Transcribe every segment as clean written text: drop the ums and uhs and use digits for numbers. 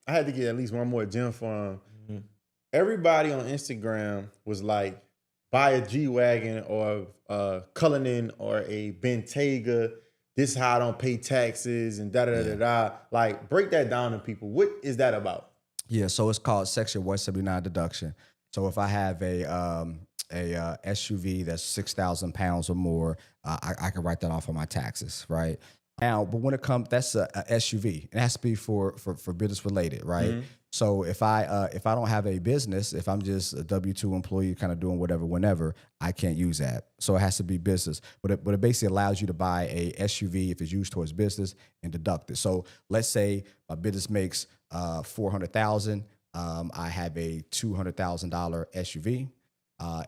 I had to get at least one more gem for him. Everybody on Instagram was like, buy a G-Wagon or a Cullinan or a Bentayga. This is how I don't pay taxes and da-da-da-da-da. Like, break that down to people. What is that about? Yeah, so it's called Section 179 deduction. So if I have a SUV that's 6,000 pounds or more, I can write that off on my taxes, right? Now, but when it comes, that's a SUV. It has to be for business related, right? So if I don't have a business, if I'm just a W-2 employee, kind of doing whatever, whenever, I can't use that. So it has to be business. But it basically allows you to buy a SUV if it's used towards business and deduct it. So let's say my business makes $400,000. I have a $200,000 SUV.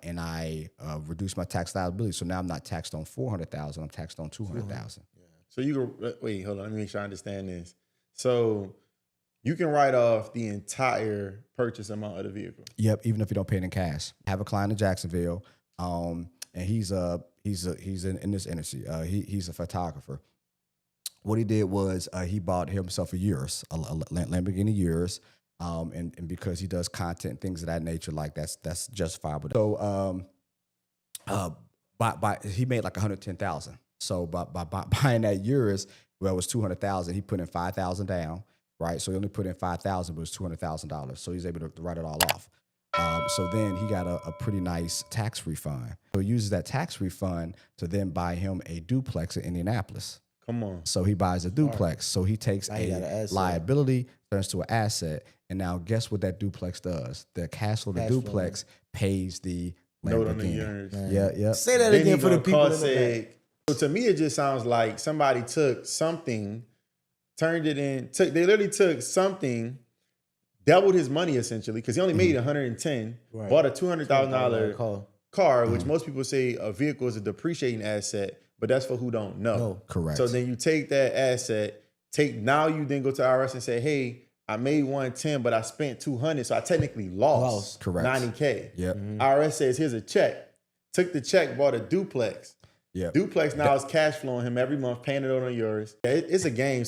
And I reduce my tax liability. So now I'm not taxed on $400,000. I'm taxed on $200,000. So you can, wait, hold on. Let me make sure I understand this. So you can write off the entire purchase amount of the vehicle. Yep, even if you don't pay it in cash. I have a client in Jacksonville, and he's in this industry. He's a photographer. What he did was he bought himself a Urus, a Lamborghini Urus. And because he does content, things of that nature, like that's justifiable. So, he made like 110,000. So by buying that Urus, well, it was 200,000. He put in 5,000 down, right? So he only put in 5,000, but it was $200,000. So he's able to write it all off. So then he got a pretty nice tax refund. So he uses that tax refund to then buy him a duplex in Indianapolis. Come on. So he buys a duplex. So he takes a liability, turns to an asset. And now guess what that duplex does? The cash flow of the duplex pays the Lamborghini. Yeah. Say that again for the people in the back. So to me, it just sounds like somebody took something, turned it in, they literally took something, doubled his money essentially, because he only made 110, bought a $200,000 car, which most people say a vehicle is a depreciating asset, but that's for who don't know. No, correct. So then you take that asset, now you then go to IRS and say, hey, I made 110, but I spent 200, so I technically lost Correct. 90K. Yep. IRS says, here's a check. Took the check, bought a duplex. Yep. Duplex now is cash flowing him every month, paying it on yours. It's a game.